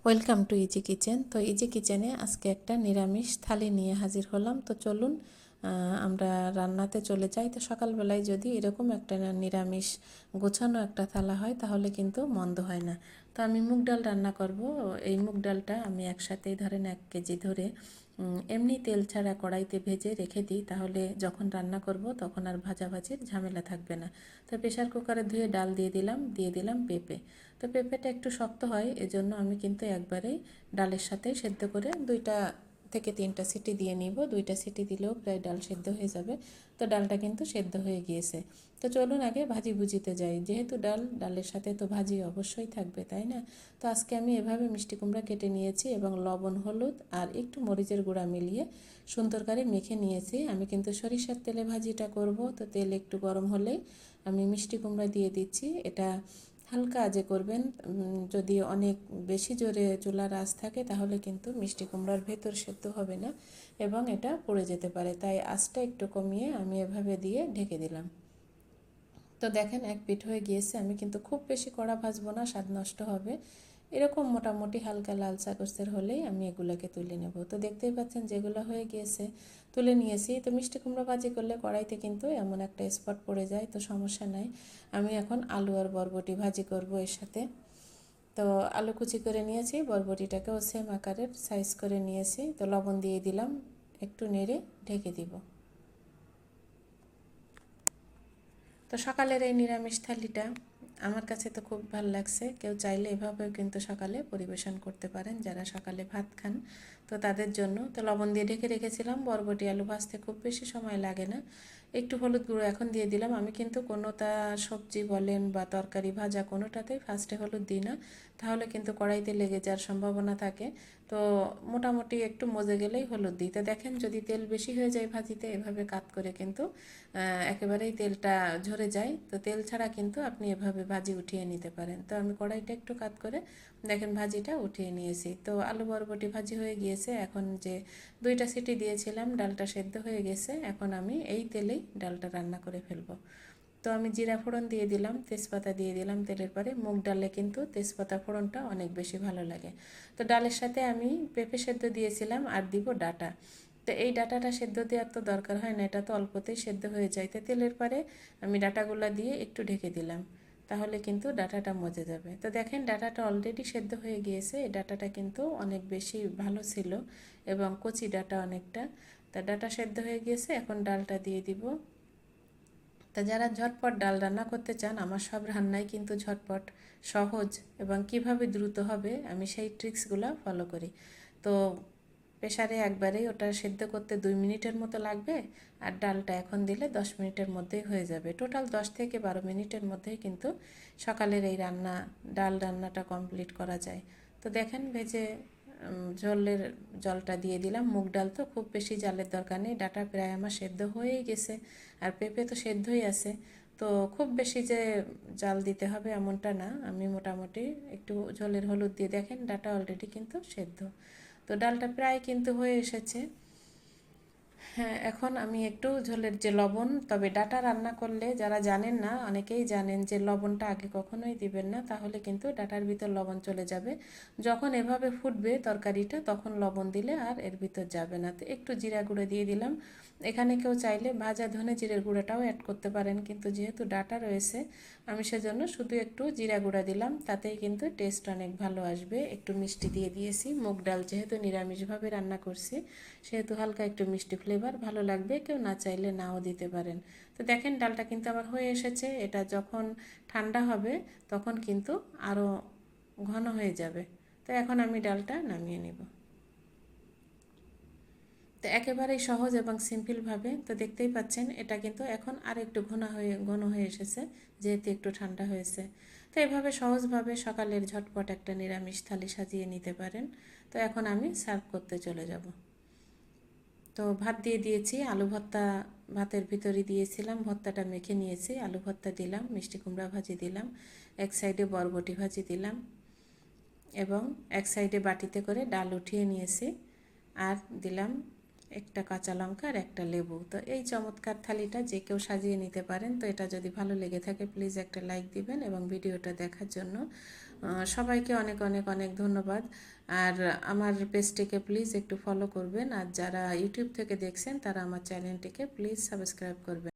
Welcome to easy kitchen. তো easy কিচেনে আজকে একটা নিরামিষ থালি নিয়ে হাজির হলাম। তো চলুন আমরা রান্নাতে চলে যাই। তো সকালবেলায় যদি এরকম একটা নিরামিষ গোছানো একটা থালা হয় তাহলে কিন্তু মন্দ হয় না। তো আমি মুগ ডাল রান্না করব। এই মুগ ডালটা আমি একসাথেই ধরেন 1 কেজি ধরে এমনি তেল ছাড়া কড়াইতে ভেজে রেখে দিই, তাহলে যখন রান্না করব তখন আর ভাজাভাজির ঝামেলা থাকবে না। তো প্রেশার কুকারে ধুয়ে ডাল দিয়ে দিলাম পেঁপে। তো পেঁপেটা একটু শক্ত হয়, এজন্য আমি কিন্তু একবারেই ডালের সাথে সেদ্ধ করে 2 থেকে 3টা সিটি দিয়ে নিব। 2টা সিটি দিলেও প্রায় ডাল সেদ্ধ হয়ে যাবে। তো ডালটা কিন্তু সেদ্ধ হয়ে গিয়েছে। তো চলুন আগে ভাজি ভুজিতে যাই, যেহেতু ডালের সাথে তো ভাজি অবশ্যই থাকবে, তাই না? তো আজকে আমি এভাবে মিষ্টি কুমড়া কেটে নিয়েছি এবং লবণ, হলুদ আর একটু মরিচের গুঁড়া মিলিয়ে সুন্দর করে মেখে নিয়েছি। আমি কিন্তু সরিষার তেলে ভাজিটা করব। তো তেল একটু গরম হলেই আমি মিষ্টি কুমড়া দিয়ে দিচ্ছি। এটা হালকা আঁচে করবেন। যদি অনেক বেশি জোরে চুলার আঁচ থাকে তাহলে কিন্তু মিষ্টি কুমড়ার ভেতর সেদ্ধ হবে না এবং এটা পুড়ে যেতে পারে, তাই আঁচটা একটু কমিয়ে আমি এভাবে দিয়ে ঢেকে দিলাম। তো দেখেন এক পিঠ হয়ে গিয়েছে। আমি কিন্তু খুব বেশি কড়া ভাজবো না, স্বাদ নষ্ট হবে। এরকম মোটামুটি হালকা লালচা গোস্তের হলেই আমি এগুলোকে তুলে নেব। তো দেখতেই পাচ্ছেন যেগুলো হয়ে গিয়েছে তুলে নিয়েছি। তো মিষ্টি কুমড়া ভাজি করলে কড়াইতে কিন্তু এমন একটা স্পট পড়ে যায়, তো সমস্যা নাই। আমি এখন আলু আর বরবটি ভাজি করব এর সাথে। তো আলু কুচি করে নিয়েছি, বরবটিটাকেও সেম আকারের সাইজ করে নিয়েছি। তো লবণ দিয়ে দিলাম, একটু নেড়ে ঢেকে দিব। তো সকালের এই নিরামিষ থালিটা আমার কাছে তো খুব ভালো লাগছে। কেউ চাইলে এভাবেও কিন্তু সকালে পরিবেশন করতে পারেন, যারা সকালে ভাত খান তো তাদের জন্য। তো লবণ দিয়ে ঢেকে রেখেছিলাম। বরবটি আলু ভাজতে খুব বেশি সময় লাগে না। একটু হলুদ গুঁড়ো এখন দিয়ে দিলাম। আমি কিন্তু কোনোটা সবজি বলেন বা তরকারি ভাজা কোনোটাতেই ফার্স্টে হলুদ দিই না, তাহলে কিন্তু কড়াইতে লেগে যাওয়ার সম্ভাবনা থাকে। তো মোটামুটি একটু মজে গেলেই হলুদ দিই। তো দেখেন যদি তেল বেশি হয়ে যায় ভাজিতে, এভাবে কাত করে কিন্তু একেবারেই তেলটা ঝরে যায়। তো তেল ছাড়া কিন্তু আপনি এভাবে ভাজি উঠিয়ে নিতে পারেন। তো আমি কড়াইটা একটু কাত করে দেখেন ভাজিটা উঠিয়ে নিয়েছি। তো আলু বরবটি ভাজি হয়ে গিয়েছে। এখন যে 2টা সিটি দিয়েছিলাম, ডালটা সেদ্ধ হয়ে গেছে। এখন আমি এই তেলেই ডালটা রান্না করে ফেলবো। তো আমি জিরা ফোড়ন দিয়ে দিলাম, তেজপাতা দিয়ে দিলাম তেলের পরে। মুগ ডালে কিন্তু তেজপাতা ফোড়নটা অনেক বেশি ভালো লাগে। তো ডালের সাথে আমি পেঁপে সেদ্ধ দিয়েছিলাম আর দিব ডাটা। তো এই ডাটাটা সেদ্ধ দেওয়ার তো দরকার হয় না, এটা তো অল্পতেই সেদ্ধ হয়ে যায়। তো তেলের পরে আমি ডাটাগুলো দিয়ে একটু ঢেকে দিলাম, তাহলে কিন্তু ডাটাটা মজে যাবে। তো দেখেন ডাটাটা অলরেডি সেদ্ধ হয়ে গিয়েছে। এই ডাটাটা কিন্তু অনেক বেশি ভালো ছিল এবং কচি ডাটা অনেকটা। তা ডাটা সেদ্ধ হয়ে গিয়েছে, এখন ডালটা দিয়ে দিব। তা যারা ঝটপট ডাল রান্না করতে চান, আমার সব রান্নাই কিন্তু ঝটপট, সহজ এবং কিভাবে দ্রুত হবে আমি সেই ট্রিক্সগুলো ফলো করি। তো প্রেসারে একবারেই ওটা সেদ্ধ করতে 2 মিনিটের মতো লাগবে, আর ডালটা এখন দিলে 10 মিনিটের মধ্যেই হয়ে যাবে। টোটাল 10 থেকে 12 মিনিটের মধ্যেই কিন্তু সকালের এই ডাল রান্নাটা কমপ্লিট করা যায়। তো দেখেন ভেজে ঝোলের জলটা দিয়ে দিলাম। মুগ ডাল তো খুব বেশি জালের দরকার নেই, ডাটা প্রায় আমার সেদ্ধ হয়েই গেছে আর পেঁপে তো সেদ্ধই আছে। তো খুব বেশি যে জাল দিতে হবে এমনটা না, আমি মোটামুটি একটু ঝোলের হলুদ দিয়ে দেখেন ডাটা অলরেডি কিন্তু সেদ্ধ। তো ডালটা প্রায় কিন্তু হয়ে এসেছে। হ্যাঁ, এখন আমি একটু ঝোলের যে লবণ, তবে ডাটা রান্না করলে যারা জানেন না অনেকেই জানেন যে লবণটা আগে কখনোই দিবেন না, তাহলে কিন্তু ডাটার ভিতর লবণ চলে যাবে। যখন এভাবে ফুটবে তরকারিটা তখন লবণ দিলে আর এর ভিতর যাবে না। তো একটু জিরা গুঁড়ো দিয়ে দিলাম। এখানে কেউ চাইলে ভাজা ধনে জিরের গুঁড়োটাও অ্যাড করতে পারেন, কিন্তু যেহেতু ডাটা রয়েছে আমি সেজন্য শুধু একটু জিরা গুঁড়া দিলাম, তাতেই কিন্তু টেস্ট অনেক ভালো আসবে। একটু মিষ্টি দিয়ে দিয়েছি, মুগ ডাল যেহেতু নিরামিষভাবে রান্না করছি সেহেতু হালকা একটু মিষ্টি ফ্লেভার ভালো লাগবে, কেউ না চাইলে নাও দিতে পারেন। তো দেখেন ডালটা কিন্তু আমার হয়ে এসেছে। এটা যখন ঠান্ডা হবে তখন কিন্তু আরও ঘন হয়ে যাবে। তো এখন আমি ডালটা নামিয়ে নেব। তো একেবারেই সহজ এবং সিম্পলভাবে, তো দেখতেই পাচ্ছেন এটা কিন্তু এখন আর একটু ঘন হয়ে এসেছে, যেহেতু একটু ঠান্ডা হয়েছে। তো এভাবে সহজভাবে সকালের ঝটপট একটা নিরামিষ থালি সাজিয়ে নিতে পারেন। তো এখন আমি সার্ভ করতে চলে যাব। তো ভাত দিয়ে দিয়েছি, আলু ভর্তা ভাতের ভিতরে দিয়েছিলাম, ভর্তাটা মেখে নিয়েছি। আলু ভর্তা দিলাম, মিষ্টি কুমড়া ভাজি দিলাম, এক সাইডে বরবটি ভাজি দিলাম এবং এক সাইডে বাটিতে করে ডাল উঠিয়ে নিয়েছি আর দিলাম একটা কাঁচা লঙ্কা আর একটা লেবু। তো এই চমৎকার থালিটা যে কেউ সাজিয়ে নিতে পারেন। তো এটা যদি ভালো লেগে থাকে প্লিজ একটা লাইক দিবেন এবং ভিডিওটা দেখার জন্য সবাইকে অনেক অনেক অনেক ধন্যবাদ। আর আমার পেজটিকে প্লিজ একটু ফলো করবেন, আর যারা ইউটিউব থেকে দেখছেন তারা আমার চ্যানেলটিকে প্লিজ সাবস্ক্রাইব করবেন।